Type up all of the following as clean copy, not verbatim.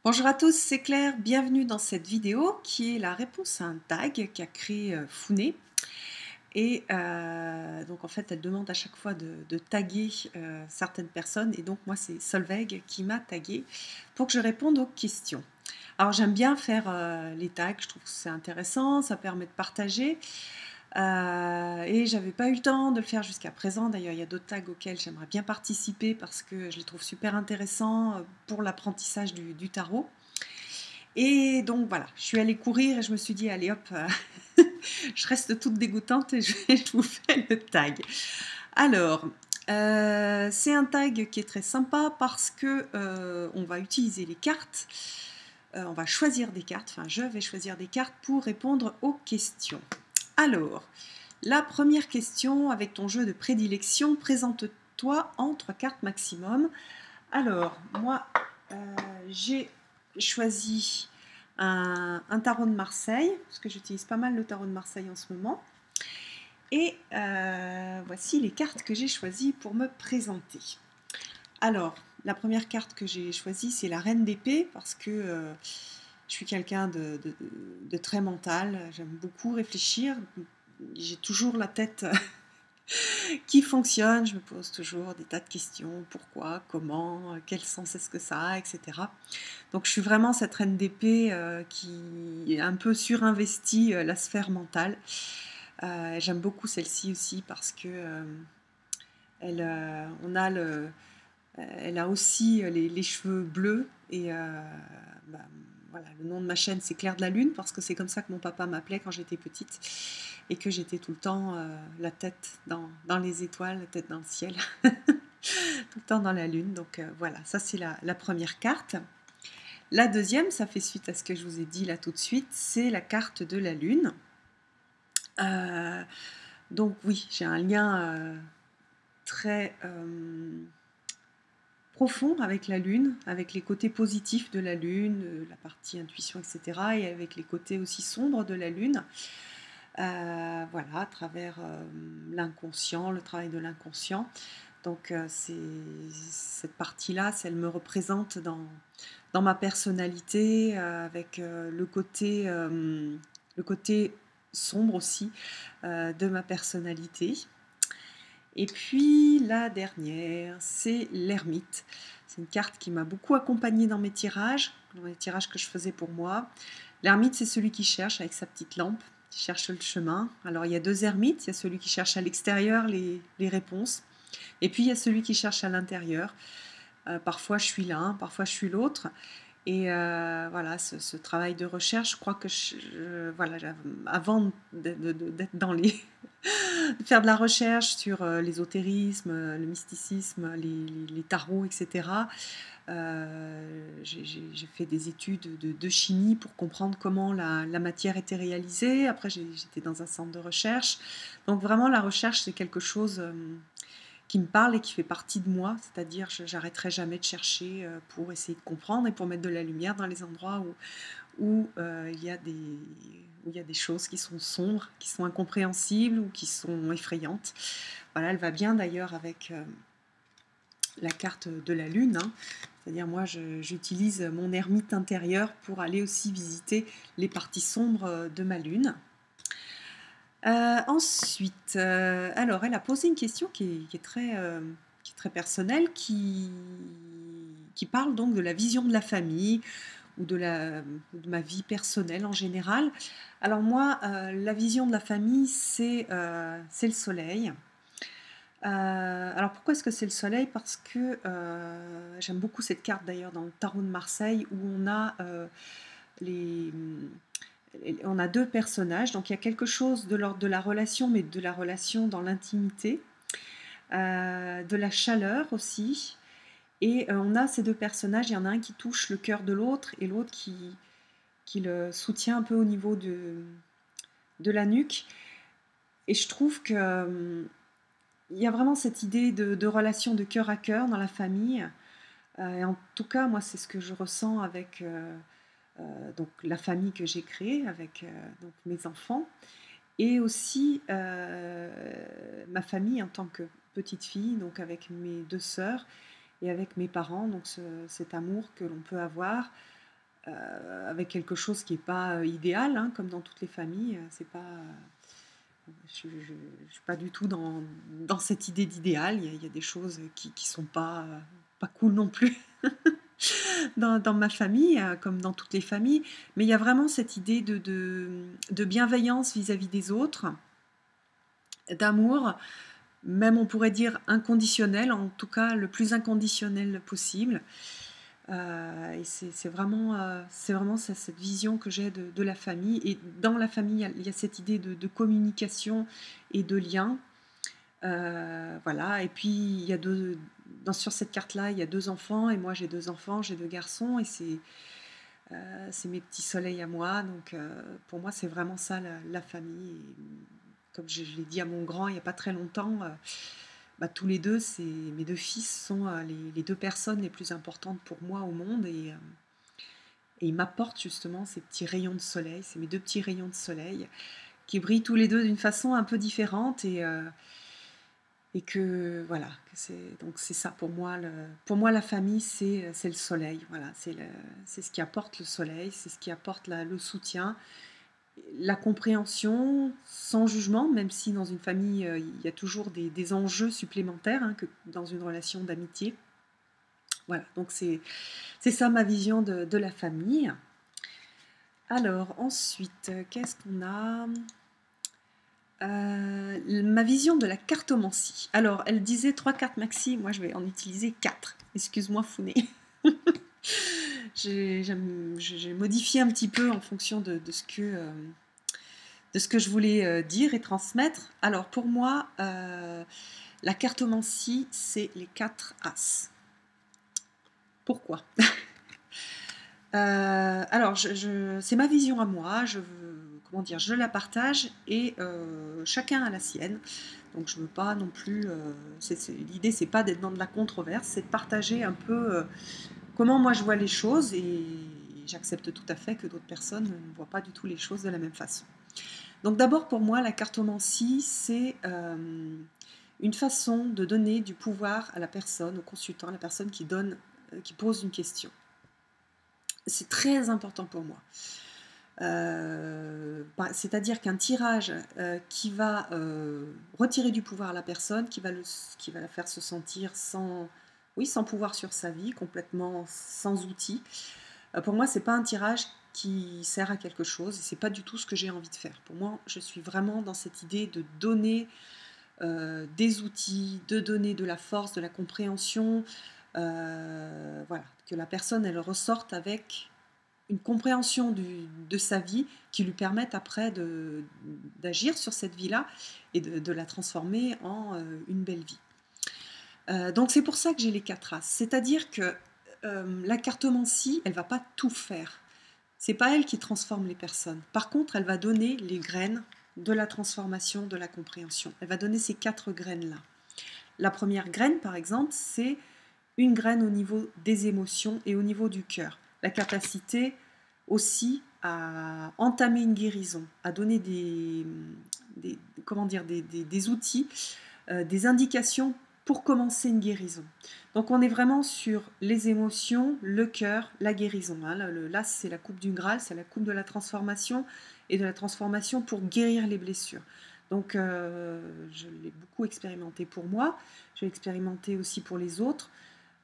Bonjour à tous, c'est Claire, bienvenue dans cette vidéo qui est la réponse à un tag qu'a créé Founé. Et donc en fait elle demande à chaque fois de taguer certaines personnes, et donc moi c'est Solveig qui m'a tagué pour que je réponde aux questions. Alors j'aime bien faire les tags, je trouve que c'est intéressant, ça permet de partager. Et j'avais pas eu le temps de le faire jusqu'à présent. D'ailleurs, il y a d'autres tags auxquels j'aimerais bien participer parce que je les trouve super intéressants pour l'apprentissage du tarot. Et donc voilà, je suis allée courir et je me suis dit, allez hop, je reste toute dégoûtante et je vous fais le tag. Alors, c'est un tag qui est très sympa parce que on va utiliser les cartes, on va choisir des cartes, enfin je vais choisir des cartes pour répondre aux questions. Alors, la première question, avec ton jeu de prédilection, présente-toi en 3 cartes maximum. Alors, moi, j'ai choisi un tarot de Marseille, parce que j'utilise pas mal le tarot de Marseille en ce moment. Et voici les cartes que j'ai choisies pour me présenter. Alors, la première carte que j'ai choisie, c'est la Reine d'épée, parce que je suis quelqu'un de très mental, j'aime beaucoup réfléchir, j'ai toujours la tête qui fonctionne, je me pose toujours des tas de questions, pourquoi, comment, quel sens est-ce que ça a, etc. Donc je suis vraiment cette reine d'épée qui est un peu surinvestie la sphère mentale. J'aime beaucoup celle-ci aussi parce que elle a aussi les cheveux bleus et bah, voilà, le nom de ma chaîne c'est Claire de la Lune parce que c'est comme ça que mon papa m'appelait quand j'étais petite et que j'étais tout le temps la tête dans les étoiles, la tête dans le ciel, tout le temps dans la lune. Donc voilà, ça c'est la première carte. La deuxième, ça fait suite à ce que je vous ai dit là tout de suite, c'est la carte de la lune. Euh, donc oui, j'ai un lien très profond avec la lune, avec les côtés positifs de la lune, la partie intuition, etc. Et avec les côtés aussi sombres de la lune. Voilà, à travers l'inconscient, le travail de l'inconscient. Donc cette partie-là, elle me représente dans ma personnalité, avec le côté sombre aussi de ma personnalité. Et puis la dernière, c'est l'ermite. C'est une carte qui m'a beaucoup accompagnée dans les tirages que je faisais pour moi. L'ermite, c'est celui qui cherche avec sa petite lampe, qui cherche le chemin. Alors il y a deux ermites, il y a celui qui cherche à l'extérieur les réponses, et puis il y a celui qui cherche à l'intérieur. Parfois je suis l'un, parfois je suis l'autre. Et voilà, ce travail de recherche, je crois que voilà, avant d'être dans les de faire de la recherche sur l'ésotérisme, le mysticisme, les tarots, etc. J'ai fait des études de chimie pour comprendre comment la matière était réalisée. Après, j'étais dans un centre de recherche. Donc vraiment, la recherche, c'est quelque chose qui me parle et qui fait partie de moi. C'est-à-dire, je n'arrêterai jamais de chercher pour essayer de comprendre et pour mettre de la lumière dans les endroits où il y a des choses qui sont sombres, qui sont incompréhensibles ou qui sont effrayantes. Voilà, elle va bien d'ailleurs avec la carte de la lune, hein. C'est-à-dire moi j'utilise mon ermite intérieur pour aller aussi visiter les parties sombres de ma lune. Ensuite, alors elle a posé une question qui est très personnelle, qui parle donc de la vision de la famille ou de ma vie personnelle en général. Alors moi, la vision de la famille, c'est le soleil. Alors pourquoi est-ce que c'est le soleil? Parce que j'aime beaucoup cette carte d'ailleurs dans le tarot de Marseille où les, on a deux personnages, donc il y a quelque chose de l'ordre de la relation, mais de la relation dans l'intimité, de la chaleur aussi. Et on a ces deux personnages, il y en a un qui touche le cœur de l'autre et l'autre qui le soutient un peu au niveau de la nuque. Et je trouve que il y a vraiment cette idée de relation de cœur à cœur dans la famille. Et en tout cas, moi, c'est ce que je ressens avec donc la famille que j'ai créée, avec donc mes enfants, et aussi ma famille en tant que petite fille, donc avec mes deux sœurs et avec mes parents. Donc cet amour que l'on peut avoir avec quelque chose qui n'est pas idéal, hein, comme dans toutes les familles. C'est pas, je ne suis pas du tout dans cette idée d'idéal. Il y a des choses qui ne sont pas cool non plus dans ma famille, comme dans toutes les familles. Mais il y a vraiment cette idée de bienveillance vis-à-vis des autres, d'amour, même on pourrait dire inconditionnel, en tout cas le plus inconditionnel possible. Et c'est vraiment cette vision que j'ai de la famille. Et dans la famille, il y a cette idée de communication et de lien. Voilà. Et puis, sur cette carte-là, il y a 2 enfants. Et moi, j'ai 2 enfants, j'ai 2 garçons. Et c'est mes petits soleils à moi. Donc, pour moi, c'est vraiment ça, la famille. Et comme je l'ai dit à mon grand il n'y a pas très longtemps, tous les deux, mes 2 fils sont les 2 personnes les plus importantes pour moi au monde. Et ils m'apportent justement ces petits rayons de soleil. C'est mes 2 petits rayons de soleil qui brillent tous les 2 d'une façon un peu différente. Et que voilà, donc c'est ça pour moi. Pour moi, la famille, c'est le soleil. Voilà, c'est ce qui apporte le soleil, c'est ce qui apporte le soutien, la compréhension, sans jugement, même si dans une famille, il y a toujours des enjeux supplémentaires, hein, que dans une relation d'amitié. Voilà, donc c'est ça ma vision de la famille. Alors ensuite, qu'est-ce qu'on a ? Ma vision de la cartomancie. Alors, elle disait 3 cartes maxi, moi je vais en utiliser 4. Excuse-moi, Founé. J'ai modifié un petit peu en fonction de ce que je voulais dire et transmettre. Alors, pour moi, la cartomancie, c'est les 4 As. Pourquoi ? Alors, c'est ma vision à moi, je la partage et chacun a la sienne. Donc je veux pas non plus. L'idée, c'est pas d'être dans de la controverse, c'est de partager un peu comment moi je vois les choses et j'accepte tout à fait que d'autres personnes ne voient pas du tout les choses de la même façon. Donc d'abord pour moi, la cartomancie, c'est une façon de donner du pouvoir à la personne, au consultant, à la personne qui pose une question. C'est très important pour moi. C'est-à-dire qu'un tirage qui va retirer du pouvoir à la personne, qui va la faire se sentir sans pouvoir sur sa vie, complètement sans outils. Pour moi, c'est pas un tirage qui sert à quelque chose et c'est pas du tout ce que j'ai envie de faire. Pour moi, je suis vraiment dans cette idée de donner des outils, de donner de la force, de la compréhension, voilà, que la personne elle ressorte avec une compréhension de sa vie qui lui permette après d'agir sur cette vie-là et de la transformer en une belle vie. Donc c'est pour ça que j'ai les 4 As. C'est-à-dire que la cartomancie, elle ne va pas tout faire. C'est pas elle qui transforme les personnes. Par contre, elle va donner les graines de la transformation, de la compréhension. Elle va donner ces 4 graines-là. La première graine, par exemple, c'est une graine au niveau des émotions et au niveau du cœur. La capacité aussi à entamer une guérison, à donner des outils, des indications pour commencer une guérison. Donc on est vraiment sur les émotions, le cœur, la guérison. L'as, c'est la coupe du Graal, c'est la coupe de la transformation et de la transformation pour guérir les blessures. Donc je l'ai beaucoup expérimenté pour moi, je l'ai expérimenté aussi pour les autres.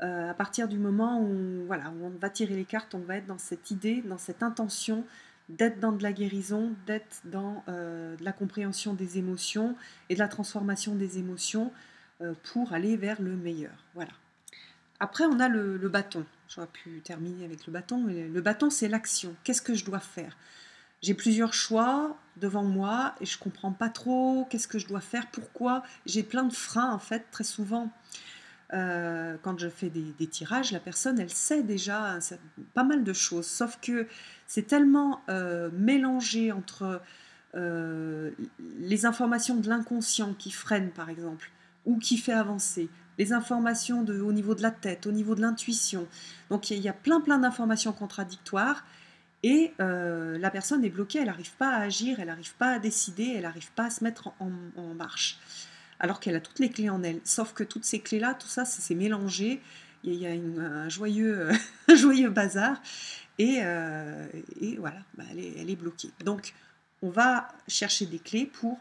À partir du moment où on va tirer les cartes, on va être dans cette idée, dans cette intention d'être dans de la guérison, d'être dans de la compréhension des émotions et de la transformation des émotions pour aller vers le meilleur. Voilà. Après, on a le bâton. J'aurais pu terminer avec le bâton, mais le bâton, c'est l'action. Qu'est-ce que je dois faire ? J'ai plusieurs choix devant moi et je ne comprends pas trop qu'est-ce que je dois faire, pourquoi. J'ai plein de freins, en fait, très souvent. Quand je fais des tirages, la personne, elle sait déjà pas mal de choses, sauf que c'est tellement mélangé entre les informations de l'inconscient qui freine, par exemple, ou qui fait avancer, les informations au niveau de la tête, au niveau de l'intuition. Donc il y a plein d'informations contradictoires et la personne est bloquée, elle n'arrive pas à agir, elle n'arrive pas à décider, elle n'arrive pas à se mettre en marche. Alors qu'elle a toutes les clés en elle. Sauf que toutes ces clés-là, tout ça, c'est mélangé. Il y a un joyeux bazar. et, et voilà, bah, elle est bloquée. Donc, on va chercher des clés pour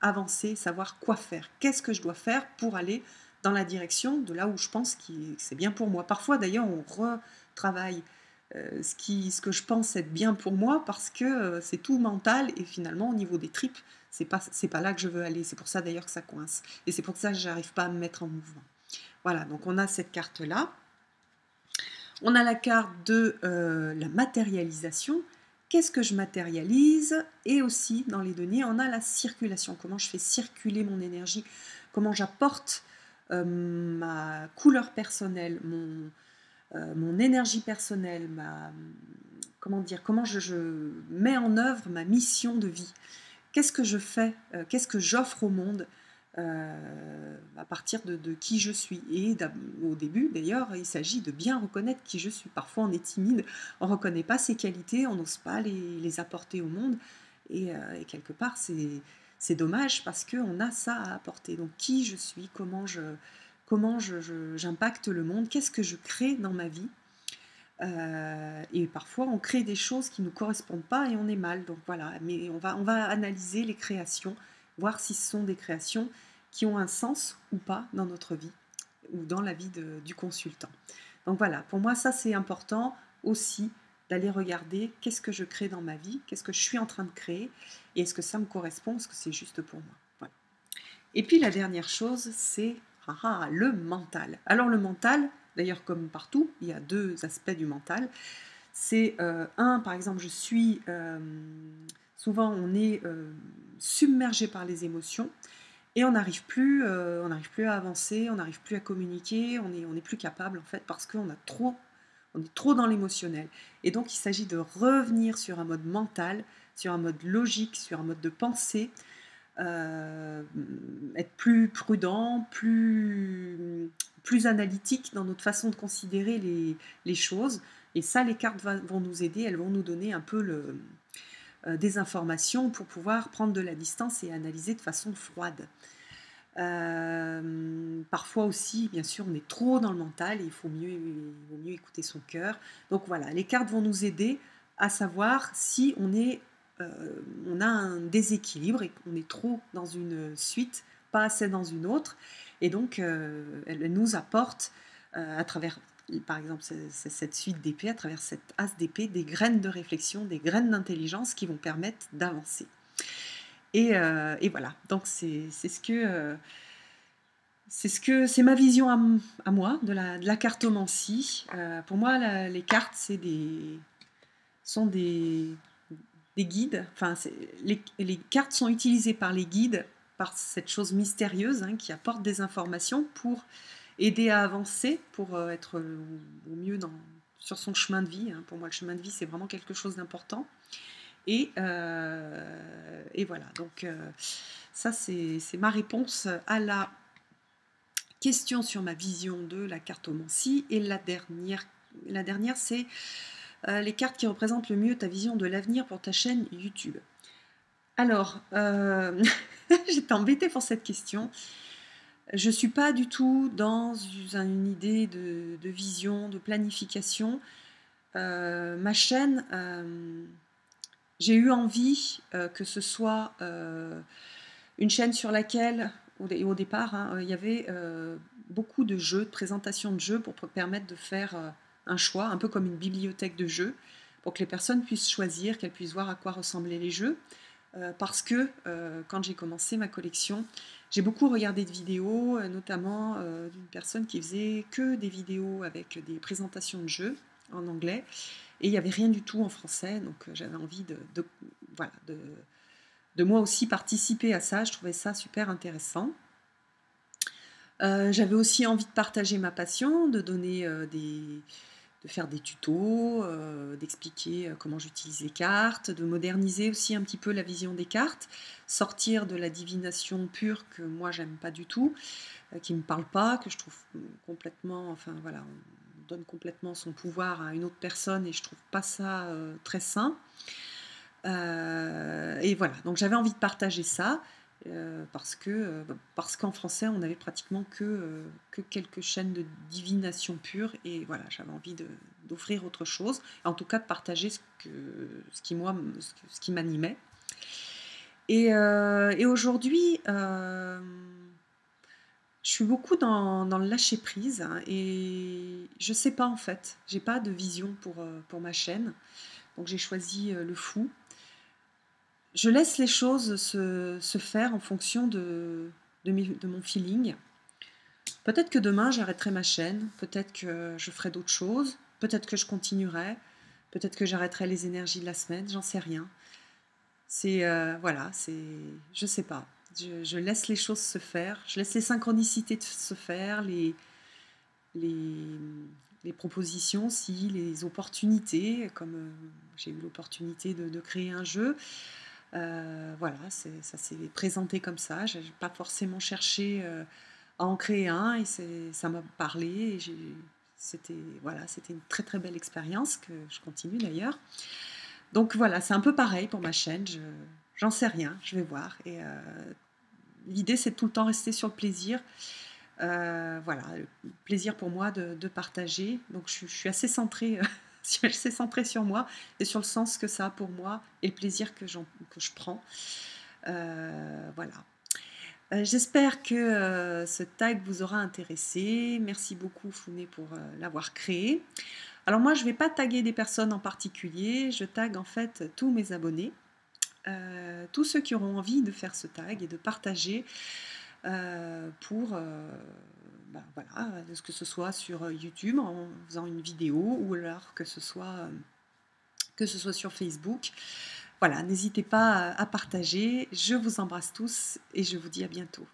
avancer, savoir quoi faire. Qu'est-ce que je dois faire pour aller dans la direction de là où je pense que c'est bien pour moi. Parfois, d'ailleurs, on retravaille ce que je pense être bien pour moi parce que c'est tout mental et finalement, au niveau des tripes, c'est pas là que je veux aller. C'est pour ça d'ailleurs que ça coince. Et c'est pour ça que j'arrive pas à me mettre en mouvement. Voilà, donc on a cette carte-là. On a la carte de la matérialisation. Qu'est-ce que je matérialise? Et aussi, dans les données, on a la circulation. Comment je fais circuler mon énergie? Comment j'apporte ma couleur personnelle, mon énergie personnelle, comment je mets en œuvre ma mission de vie? Qu'est-ce que je fais? Qu'est-ce que j'offre au monde à partir de qui je suis? Et au début, d'ailleurs, il s'agit de bien reconnaître qui je suis. Parfois, on est timide, on ne reconnaît pas ses qualités, on n'ose pas les apporter au monde. Et quelque part, c'est dommage parce qu'on a ça à apporter. Donc, qui je suis? Comment j'impacte le monde? Qu'est-ce que je crée dans ma vie? Et parfois, on crée des choses qui ne nous correspondent pas et on est mal. Donc voilà, mais on va analyser les créations, voir si ce sont des créations qui ont un sens ou pas dans notre vie ou dans la vie du consultant. Donc voilà, pour moi, ça c'est important aussi d'aller regarder qu'est-ce que je crée dans ma vie, qu'est-ce que je suis en train de créer et est-ce que ça me correspond, est-ce que c'est juste pour moi. Voilà. Et puis la dernière chose, c'est le mental. Alors le mental, d'ailleurs comme partout, il y a deux aspects du mental. C'est par exemple, souvent on est submergé par les émotions et on n'arrive plus à avancer, on n'arrive plus à communiquer, on est plus capable en fait parce on est trop dans l'émotionnel. Et donc il s'agit de revenir sur un mode mental, sur un mode logique, sur un mode de pensée, être plus prudent, plus analytique dans notre façon de considérer les choses. Et ça, les cartes vont nous aider, elles vont nous donner un peu des informations pour pouvoir prendre de la distance et analyser de façon froide. Parfois aussi, bien sûr, on est trop dans le mental et il vaut mieux écouter son cœur. Donc voilà, les cartes vont nous aider à savoir si on a un déséquilibre et qu'on est trop dans une suite, pas assez dans une autre. Et donc, elle nous apporte, à travers, par exemple, cette suite d'épées, à travers cette as d'épée, des graines de réflexion, des graines d'intelligence qui vont permettre d'avancer. Et voilà, donc c'est ma vision à moi de la cartomancie. Pour moi, les cartes, sont des guides. Enfin, les cartes sont utilisées par les guides, par cette chose mystérieuse qui apporte des informations pour aider à avancer, pour être au mieux sur son chemin de vie. Pour moi, le chemin de vie, c'est vraiment quelque chose d'important. Et voilà, donc ça, c'est ma réponse à la question sur ma vision de la cartomancie. Et la dernière c'est les cartes qui représentent le mieux ta vision de l'avenir pour ta chaîne YouTube. Alors, j'étais embêtée pour cette question. Je ne suis pas du tout dans une idée de vision, de planification. Ma chaîne, j'ai eu envie que ce soit une chaîne sur laquelle, au départ, il y avait beaucoup de jeux, de présentations de jeux pour permettre de faire un choix, un peu comme une bibliothèque de jeux, pour que les personnes puissent choisir, qu'elles puissent voir à quoi ressemblaient les jeux. Parce que quand j'ai commencé ma collection, j'ai beaucoup regardé de vidéos, notamment d'une personne qui faisait que des vidéos avec des présentations de jeux en anglais, et il n'y avait rien du tout en français, donc j'avais envie de moi aussi participer à ça. Je trouvais ça super intéressant. J'avais aussi envie de partager ma passion, de donner de faire des tutos, d'expliquer comment j'utilise les cartes, de moderniser aussi un petit peu la vision des cartes, sortir de la divination pure que moi j'aime pas du tout, qui me parle pas, que je trouve complètement, enfin voilà, on donne complètement son pouvoir à une autre personne et je trouve pas ça très sain. Et voilà, donc j'avais envie de partager ça. parce qu'en français, on avait pratiquement que quelques chaînes de divination pure et voilà, j'avais envie d'offrir autre chose, en tout cas de partager ce qui m'animait et aujourd'hui, je suis beaucoup dans le lâcher prise hein, et je sais pas en fait, j'ai pas de vision pour ma chaîne, donc j'ai choisi, le flou. Je laisse les choses se faire en fonction de mon feeling. Peut-être que demain j'arrêterai ma chaîne, peut-être que je ferai d'autres choses, peut-être que je continuerai, peut-être que j'arrêterai les énergies de la semaine, j'en sais rien. Voilà, je sais pas. Je laisse les choses se faire, je laisse les synchronicités se faire, les, les propositions, si, les opportunités, comme j'ai eu l'opportunité de créer un jeu. Voilà, ça s'est présenté comme ça. Je n'ai pas forcément cherché à en créer un et ça m'a parlé. Et c'était une très très belle expérience que je continue d'ailleurs. Donc voilà, c'est un peu pareil pour ma chaîne. J'en sais rien, je vais voir. Et l'idée, c'est de tout le temps rester sur le plaisir. Voilà, le plaisir pour moi de partager. Donc je suis assez centrée, je suis assez centrée sur moi et sur le sens que ça a pour moi et le plaisir que je prends. Voilà. J'espère que ce tag vous aura intéressé. Merci beaucoup Founé pour l'avoir créé. Alors moi, je ne vais pas taguer des personnes en particulier. Je tag en fait tous mes abonnés. Tous ceux qui auront envie de faire ce tag et de partager pour voilà, que ce soit sur YouTube en faisant une vidéo ou alors que ce soit sur Facebook. Voilà, n'hésitez pas à partager. Je vous embrasse tous et je vous dis à bientôt.